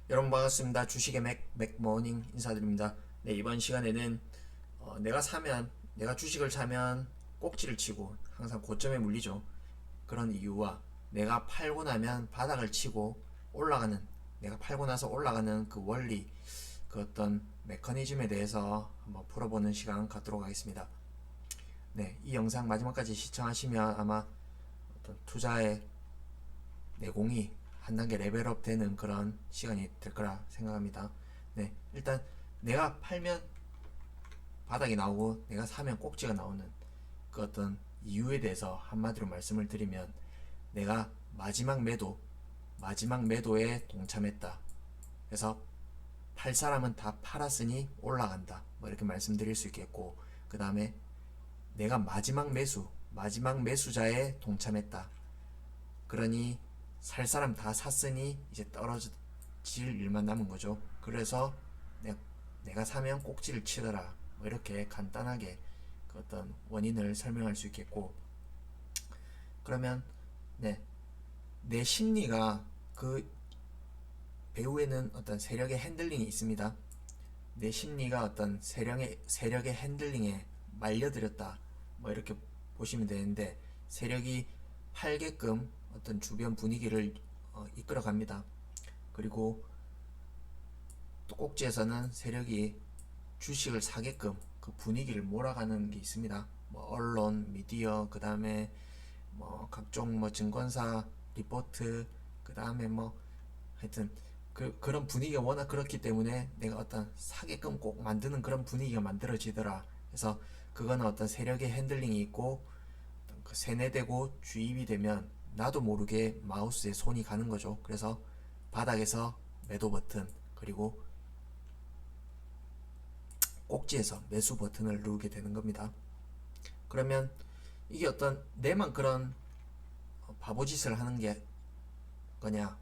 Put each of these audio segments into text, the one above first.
여러분 반갑습니다. 주식의 맥모닝 인사드립니다. 네, 이번 시간에는 내가 주식을 사면 꼭지를 치고 항상 고점에 물리죠. 그런 이유와 내가 팔고 나면 바닥을 치고 올라가는 내가 팔고 나서 올라가는 그 원리, 그 어떤 메커니즘에 대해서 한번 풀어보는 시간 갖도록 하겠습니다. 네, 이 영상 마지막까지 시청하시면 아마 어떤 투자의 내공이 한 단계 레벨업 되는 그런 시간이 될 거라 생각합니다. 네, 일단 내가 팔면 바닥이 나오고 내가 사면 꼭지가 나오는 그 어떤 이유에 대해서 한마디로 말씀을 드리면, 내가 마지막 매도에 동참했다. 그래서 팔 사람은 다 팔았으니 올라간다. 뭐 이렇게 말씀드릴 수 있겠고, 그 다음에 내가 마지막 매수자에 동참했다. 그러니 살 사람 다 샀으니 이제 떨어질 일만 남은 거죠. 그래서 내가 사면 꼭지를 치더라. 뭐 이렇게 간단하게 그 어떤 원인을 설명할 수 있겠고, 그러면 네, 내 심리가 그 배후에는 어떤 세력의 핸들링이 있습니다. 내 심리가 어떤 세력의 핸들링에 말려들였다. 뭐 이렇게 보시면 되는데, 세력이 팔게끔 어떤 주변 분위기를 이끌어 갑니다. 그리고 또 꼭지에서는 세력이 주식을 사게끔 그 분위기를 몰아가는 게 있습니다. 뭐 언론, 미디어, 그 다음에 뭐 각종 뭐 증권사 리포트, 그 다음에 뭐 하여튼 그런 분위기가 워낙 그렇기 때문에 내가 어떤 사게끔 꼭 만드는 그런 분위기가 만들어지더라. 그래서 그거는 어떤 세력의 핸들링이 있고, 그 세뇌되고 주입이 되면 나도 모르게 마우스에 손이 가는 거죠. 그래서 바닥에서 매도 버튼, 그리고 꼭지에서 매수 버튼을 누르게 되는 겁니다. 그러면 이게 어떤 내만 그런 바보짓을 하는 게 거냐?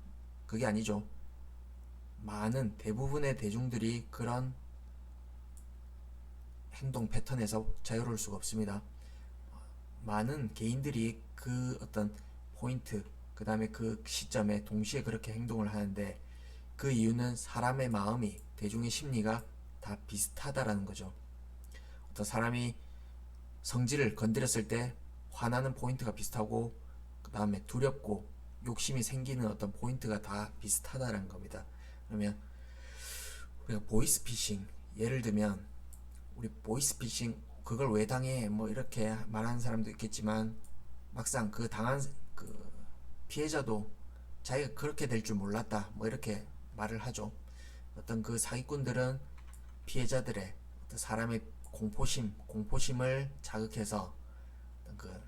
그게 아니죠. 많은 대부분의 대중들이 그런 행동 패턴에서 자유로울 수가 없습니다. 많은 개인들이 그 어떤 포인트, 그 다음에 그 시점에 동시에 그렇게 행동을 하는데, 그 이유는 사람의 마음이, 대중의 심리가 다 비슷하다라는 거죠. 어떤 사람이 성질을 건드렸을 때 화나는 포인트가 비슷하고, 그 다음에 두렵고 욕심이 생기는 어떤 포인트가 다 비슷하다는 겁니다. 그러면 우리가 보이스피싱, 예를 들면 우리 보이스피싱 그걸 왜 당해 뭐 이렇게 말하는 사람도 있겠지만, 막상 그 당한 그 피해자도 자기가 그렇게 될 줄 몰랐다 뭐 이렇게 말을 하죠. 어떤 그 사기꾼들은 피해자들의 어떤 사람의 공포심을 자극해서 어떤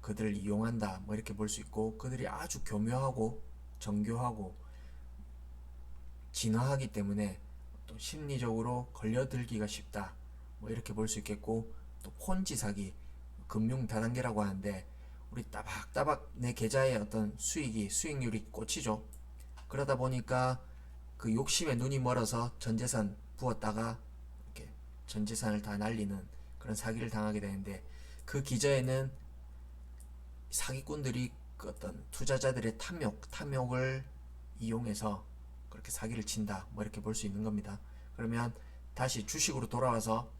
그들을 이용한다 뭐 이렇게 볼 수 있고, 그들이 아주 교묘하고 정교하고 진화하기 때문에 또 심리적으로 걸려들기가 쉽다 뭐 이렇게 볼 수 있겠고, 또 폰지 사기, 금융 다단계라고 하는데, 우리 따박따박 내 계좌에 어떤 수익률이 꽂히죠. 그러다 보니까 그 욕심에 눈이 멀어서 전 재산 부었다가 이렇게 전 재산을 다 날리는 그런 사기를 당하게 되는데, 그 기저에는 사기꾼들이 그 어떤 투자자들의 탐욕을 이용해서 그렇게 사기를 친다 뭐 이렇게 볼 수 있는 겁니다. 그러면 다시 주식으로 돌아와서,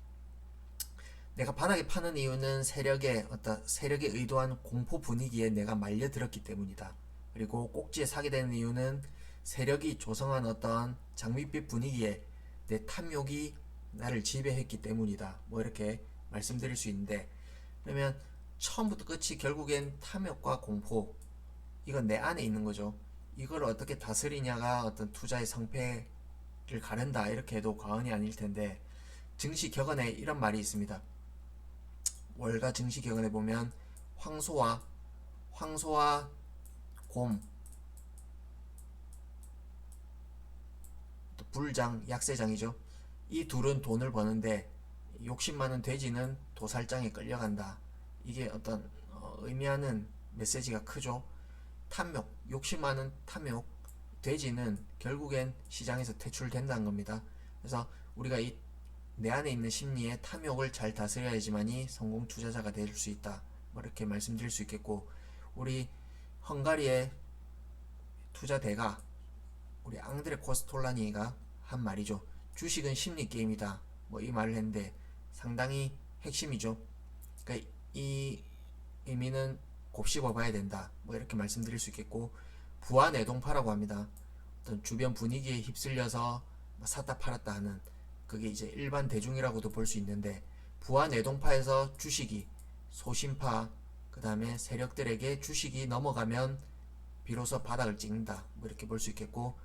내가 바닥에 파는 이유는 세력의 의도한 공포 분위기에 내가 말려들었기 때문이다. 그리고 꼭지에 사게 되는 이유는 세력이 조성한 어떤 장밋빛 분위기에 내 탐욕이 나를 지배했기 때문이다. 뭐 이렇게 말씀드릴 수 있는데, 그러면 처음부터 끝이 결국엔 탐욕과 공포, 이건 내 안에 있는 거죠. 이걸 어떻게 다스리냐가 어떤 투자의 성패를 가른다 이렇게 해도 과언이 아닐 텐데, 증시 격언에 이런 말이 있습니다. 월가 증시 격언에 보면 황소와 곰, 또 불장, 약세장이죠. 이 둘은 돈을 버는데 욕심 많은 돼지는 도살장에 끌려간다. 이게 어떤 의미하는 메시지가 크죠. 욕심 많은 탐욕, 돼지는 결국엔 시장에서 퇴출된다는 겁니다. 그래서 우리가 내 안에 있는 심리의 탐욕을 잘 다스려야지만이 성공 투자자가 될 수 있다. 뭐 이렇게 말씀드릴 수 있겠고, 우리 헝가리의 투자대가, 우리 앙드레 코스톨라니가 한 말이죠. 주식은 심리 게임이다. 뭐 이 말을 했는데 상당히 핵심이죠. 그러니까 이 의미는 곱씹어 봐야 된다. 뭐 이렇게 말씀드릴 수 있겠고, 부와 내동파라고 합니다. 어떤 주변 분위기에 휩쓸려서 샀다 팔았다 하는, 그게 이제 일반 대중이라고도 볼 수 있는데, 부와 내동파에서 주식이 소심파, 그 다음에 세력들에게 주식이 넘어가면 비로소 바닥을 찍는다. 뭐 이렇게 볼 수 있겠고,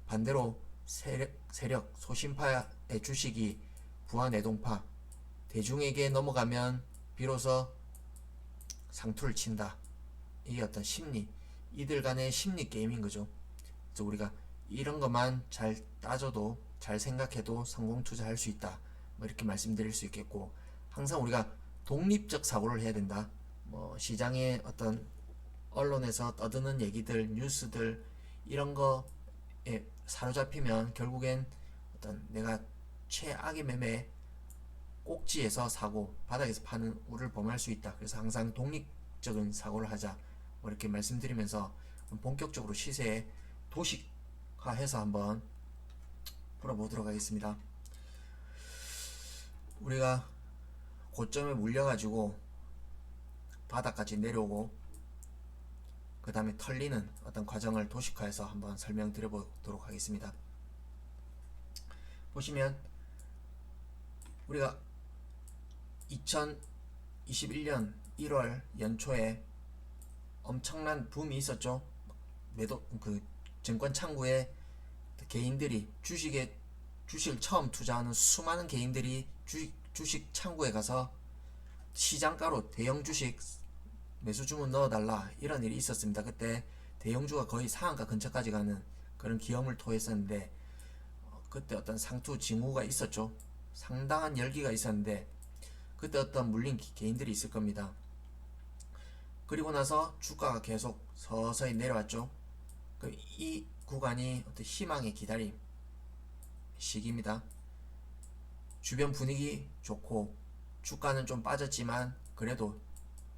반대로 세력 소심파의 주식이 부와 내동파, 대중에게 넘어가면 비로소 상투를 친다. 이게 어떤 심리, 이들 간의 심리 게임인 거죠. 그래서 우리가 이런 것만 잘 따져도, 잘 생각해도 성공 투자할 수 있다. 뭐 이렇게 말씀드릴 수 있겠고, 항상 우리가 독립적 사고를 해야 된다. 뭐 시장의 어떤 언론에서 떠드는 얘기들, 뉴스들 이런 거에 사로잡히면 결국엔 어떤 내가 최악의 매매, 꼭지에서 사고, 바닥에서 파는 우를 범할 수 있다. 그래서 항상 독립적인 사고를 하자. 뭐 이렇게 말씀드리면서 본격적으로 시세에 도식화해서 한번 풀어보도록 하겠습니다. 우리가 고점에 물려가지고 바닥까지 내려오고 그 다음에 털리는 어떤 과정을 도식화해서 한번 설명드려보도록 하겠습니다. 보시면 우리가 2021년 1월 연초에 엄청난 붐이 있었죠. 매도 증권 창구에 개인들이 주식을 처음 투자하는 수많은 개인들이 주식 창구에 가서 시장가로 대형 주식 매수 주문 넣어달라 이런 일이 있었습니다. 그때 대형주가 거의 상한가 근처까지 가는 그런 기염을 토했었는데, 그때 어떤 상투 징후가 있었죠. 상당한 열기가 있었는데 그때 어떤 물린 개인들이 있을 겁니다. 그리고 나서 주가가 계속 서서히 내려왔죠. 이 구간이 어떤 희망의 기다림 시기입니다. 주변 분위기 좋고 주가는 좀 빠졌지만 그래도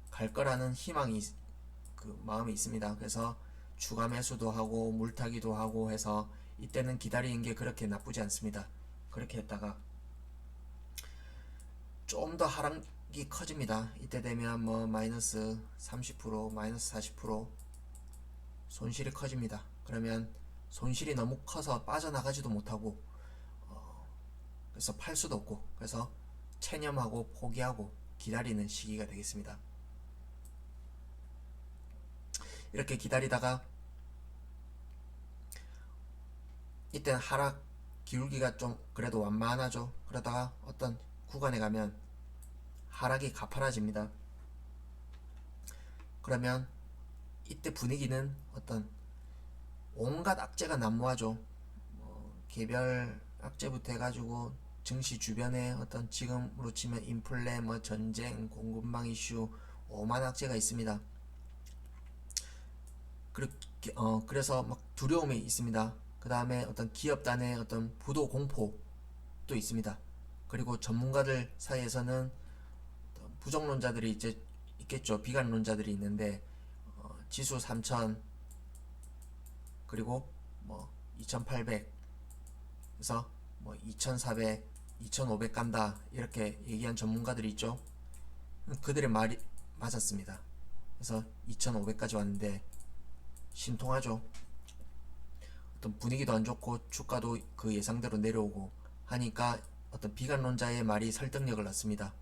갈 거라는 희망이 마음에 있습니다. 그래서 추가 매수도 하고 물타기도 하고 해서 이때는 기다리는 게 그렇게 나쁘지 않습니다. 그렇게 했다가 좀 더 하락이 커집니다. 이때 되면 뭐 마이너스 30%, 마이너스 40% 손실이 커집니다. 그러면 손실이 너무 커서 빠져나가지도 못하고 그래서 팔 수도 없고, 그래서 체념하고 포기하고 기다리는 시기가 되겠습니다. 이렇게 기다리다가 이때는 하락 기울기가 좀 그래도 완만하죠. 그러다가 어떤 구간에 가면 하락이 가파라집니다. 그러면 이때 분위기는 어떤 온갖 악재가 난무하죠. 개별 악재부터 해가지고 증시 주변에 어떤 지금으로 치면 인플레, 뭐 전쟁, 공급망 이슈, 오만 악재가 있습니다. 그래서 막 두려움이 있습니다. 그 다음에 어떤 기업단의 어떤 부도 공포도 있습니다. 그리고 전문가들 사이에서는 부정론자들이 이제 있겠죠. 비관론자들이 있는데 지수 3000 그리고 뭐 2800 그래서 뭐 2400, 2500 간다 이렇게 얘기한 전문가들이 있죠. 그들의 말이 맞았습니다. 그래서 2500까지 왔는데 신통하죠. 어떤 분위기도 안 좋고 주가도 그 예상대로 내려오고 하니까 어떤 비관론자의 말이 설득력을 낳습니다.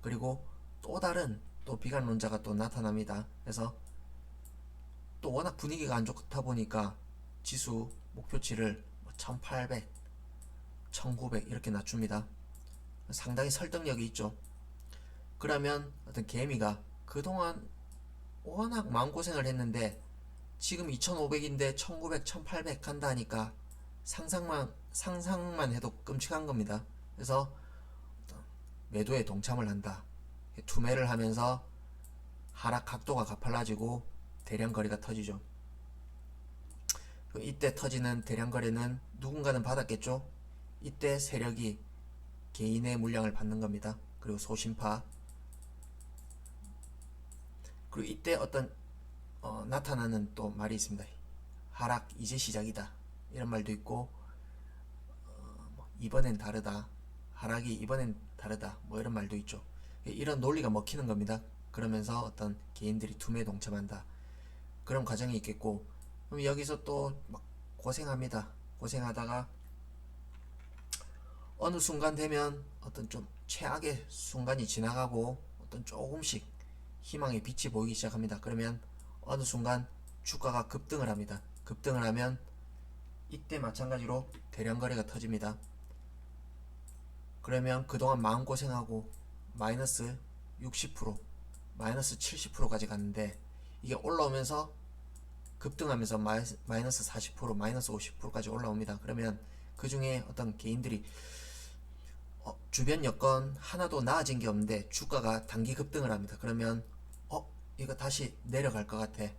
그리고 또 다른 또 비관론자가 또 나타납니다. 그래서 또 워낙 분위기가 안 좋다 보니까 지수 목표치를 1800, 1900 이렇게 낮춥니다. 상당히 설득력이 있죠. 그러면 어떤 개미가 그동안 워낙 마음고생을 했는데 지금 2500인데 1900, 1800 간다 하니까 상상만 해도 끔찍한 겁니다. 그래서 매도에 동참을 한다. 투매를 하면서 하락 각도가 가팔라지고 대량 거래가 터지죠. 이때 터지는 대량 거래는 누군가는 받았겠죠. 이때 세력이 개인의 물량을 받는 겁니다. 그리고 소심파, 그리고 이때 어떤 나타나는 또 말이 있습니다. 하락 이제 시작이다. 이런 말도 있고, 뭐 이번엔 다르다, 하락이 이번엔 다르다, 뭐 이런 말도 있죠. 이런 논리가 먹히는 겁니다. 그러면서 어떤 개인들이 투매에 동참한다, 그런 과정이 있겠고, 그럼 여기서 또 막 고생합니다. 고생하다가 어느 순간 되면 어떤 좀 최악의 순간이 지나가고 어떤 조금씩 희망의 빛이 보이기 시작합니다. 그러면 어느 순간 주가가 급등을 합니다. 급등을 하면 이때 마찬가지로 대량 거래가 터집니다. 그러면 그동안 마음고생하고 마이너스 60%, 마이너스 70%까지 갔는데, 이게 올라오면서 급등하면서 마이너스 40%, 마이너스 50%까지 올라옵니다. 그러면 그 중에 어떤 개인들이 주변 여건 하나도 나아진 게 없는데 주가가 단기 급등을 합니다. 그러면 이거 다시 내려갈 것 같아.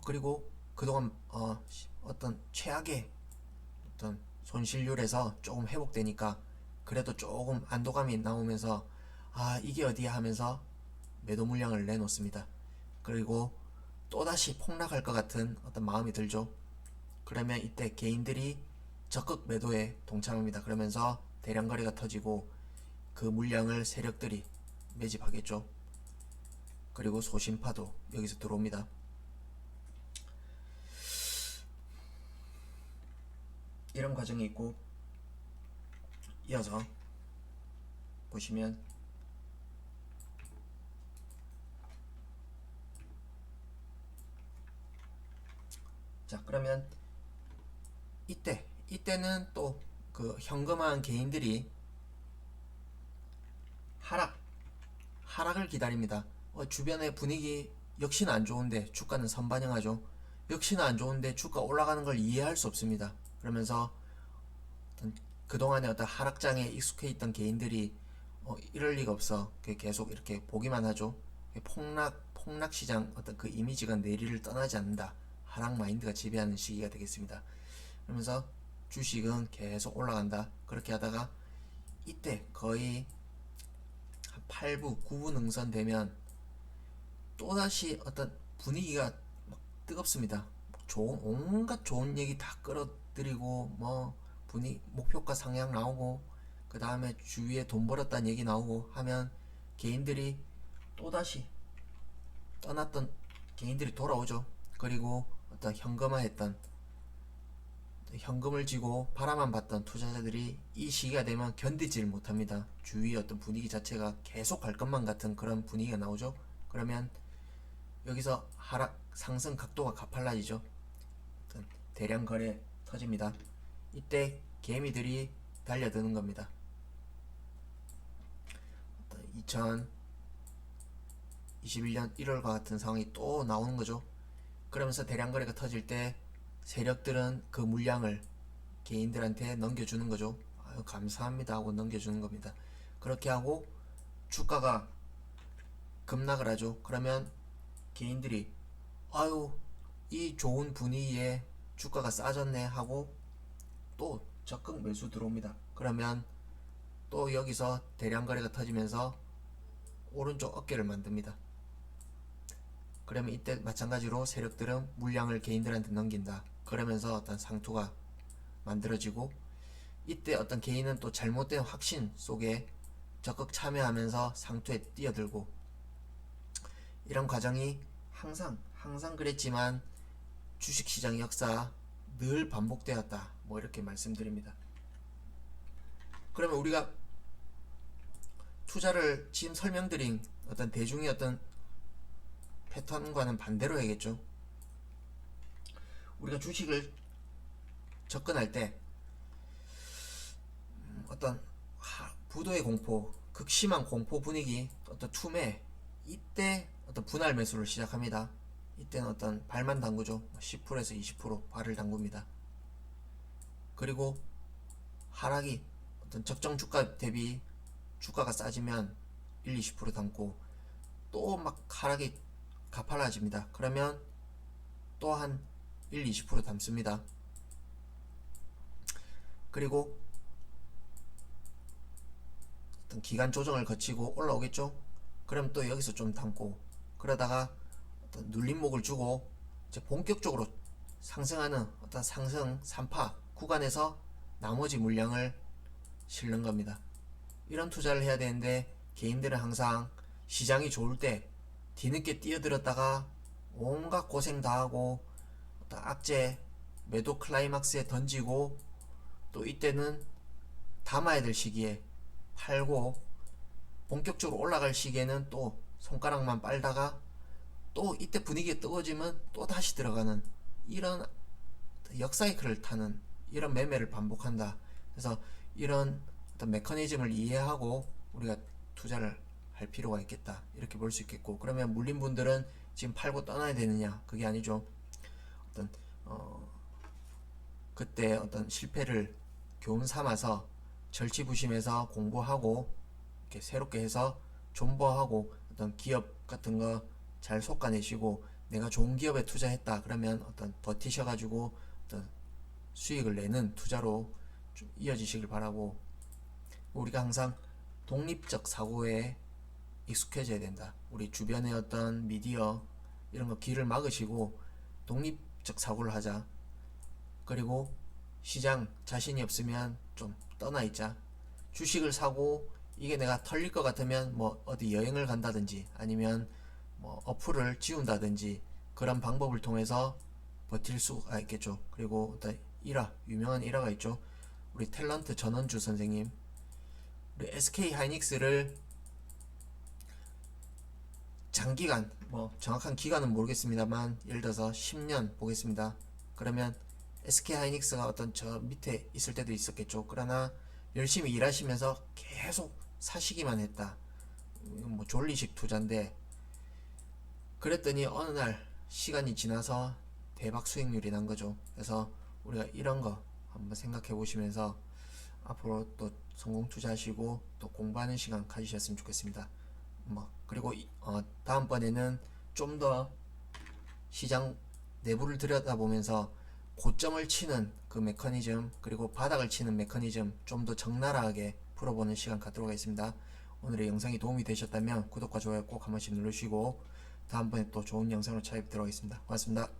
그리고 그동안 어떤 최악의 어떤 손실률에서 조금 회복되니까 그래도 조금 안도감이 나오면서 이게 어디야 하면서 매도 물량을 내놓습니다. 그리고 또다시 폭락할 것 같은 어떤 마음이 들죠. 그러면 이때 개인들이 적극 매도에 동참합니다. 그러면서 대량 거래가 터지고 그 물량을 세력들이 매집하겠죠. 그리고 소심파도 여기서 들어옵니다. 이런 과정이 있고, 이어서 보시면 자, 그러면 이때는 또 그 현금화한 개인들이 하락을 기다립니다. 주변의 분위기 역시나 안 좋은데 주가는 선반영하죠. 역시나 안 좋은데 주가 올라가는 걸 이해할 수 없습니다. 그러면서 그동안의 어떤 하락장에 익숙해 있던 개인들이 이럴 리가 없어, 계속 이렇게 보기만 하죠. 폭락 시장 어떤 그 이미지가 내리를 떠나지 않는다, 하락 마인드가 지배하는 시기가 되겠습니다. 그러면서 주식은 계속 올라간다. 그렇게 하다가 이때 거의 8부, 9부 능선 되면 또다시 어떤 분위기가 막 뜨겁습니다. 온갖 좋은 얘기 다 끌어들이고, 뭐 목표가 상향 나오고, 그 다음에 주위에 돈 벌었다는 얘기 나오고 하면 개인들이 또다시 떠났던 개인들이 돌아오죠. 그리고 어떤 현금을 쥐고 바라만 봤던 투자자들이 이 시기가 되면 견디질 못합니다. 주위의 어떤 분위기 자체가 계속 갈 것만 같은 그런 분위기가 나오죠. 그러면 여기서 상승 각도가 가팔라지죠. 대량 거래 터집니다. 이때 개미들이 달려드는 겁니다. 2021년 1월과 같은 상황이 또 나오는 거죠. 그러면서 대량 거래가 터질 때 세력들은 그 물량을 개인들한테 넘겨주는 거죠. 감사합니다 하고 넘겨주는 겁니다. 그렇게 하고 주가가 급락을 하죠. 그러면 개인들이 이 좋은 분위기에 주가가 싸졌네 하고 또 적극 매수 들어옵니다. 그러면 또 여기서 대량 거래가 터지면서 오른쪽 어깨를 만듭니다. 그러면 이때 마찬가지로 세력들은 물량을 개인들한테 넘긴다. 그러면서 어떤 상투가 만들어지고, 이때 어떤 개인은 또 잘못된 확신 속에 적극 참여하면서 상투에 뛰어들고, 이런 과정이 항상 그랬지만 주식시장 역사 늘 반복되었다, 뭐 이렇게 말씀드립니다. 그러면 우리가 투자를 지금 설명드린 어떤 대중의 어떤 패턴과는 반대로 해야겠죠. 우리가 주식을 접근할 때 어떤 부도의 공포, 극심한 공포 분위기, 어떤 투매, 이때 어떤 분할 매수를 시작합니다. 이때는 어떤 발만 담그죠. 10%에서 20% 발을 담굽니다. 그리고 하락이 어떤 적정 주가 대비 주가가 싸지면 1, 20% 담고, 또 막 하락이 가팔라집니다. 그러면 또 한 1, 20% 담습니다. 그리고 어떤 기간 조정을 거치고 올라오겠죠. 그럼 또 여기서 좀 담고, 그러다가 어떤 눌림목을 주고 이제 본격적으로 상승하는 어떤 상승 3파 구간에서 나머지 물량을 실는 겁니다. 이런 투자를 해야 되는데 개인들은 항상 시장이 좋을 때 뒤늦게 뛰어들었다가 온갖 고생 다 하고 어떤 악재 매도 클라이막스에 던지고 또 이때는 담아야 될 시기에 팔고 본격적으로 올라갈 시기에는 또 손가락만 빨다가 또 이때 분위기가 뜨거워지면 또 다시 들어가는 이런 역사이클을 타는 이런 매매를 반복한다. 그래서 이런 어떤 메커니즘을 이해하고 우리가 투자를 할 필요가 있겠다. 이렇게 볼 수 있겠고, 그러면 물린 분들은 지금 팔고 떠나야 되느냐? 그게 아니죠. 어떤 그때 어떤 실패를 교훈 삼아서 절치부심해서 공부하고 이렇게 새롭게 해서 존버하고 어떤 기업 같은 거 잘 솎아내시고 내가 좋은 기업에 투자했다 그러면 어떤 버티셔가지고 어떤 수익을 내는 투자로 좀 이어지시길 바라고, 우리가 항상 독립적 사고에 익숙해져야 된다. 우리 주변의 어떤 미디어 이런 거 귀를 막으시고 독립적 사고를 하자. 그리고 시장 자신이 없으면 좀 떠나 있자. 주식을 사고 이게 내가 털릴 것 같으면 뭐 어디 여행을 간다든지 아니면 뭐 어플을 지운다든지 그런 방법을 통해서 버틸 수가 있겠죠. 그리고 어떤 유명한 일화가 있죠. 우리 탤런트 전원주 선생님, 우리 SK 하이닉스를 장기간, 뭐 정확한 기간은 모르겠습니다만 예를 들어서 10년 보겠습니다. 그러면 SK 하이닉스가 어떤 저 밑에 있을 때도 있었겠죠. 그러나 열심히 일하시면서 계속 사시기만 했다. 이건 뭐 졸리식 투자인데, 그랬더니 어느 날 시간이 지나서 대박 수익률이 난 거죠. 그래서 우리가 이런 거 한번 생각해 보시면서 앞으로 또 성공 투자하시고 또 공부하는 시간 가지셨으면 좋겠습니다. 뭐 그리고 다음번에는 좀 더 시장 내부를 들여다보면서 고점을 치는 그 메커니즘 그리고 바닥을 치는 메커니즘 좀 더 적나라하게 풀어보는 시간 갖도록 하겠습니다. 오늘의 영상이 도움이 되셨다면 구독과 좋아요 꼭 한 번씩 누르시고 다음번에 또 좋은 영상으로 찾아뵙도록 하겠습니다. 고맙습니다.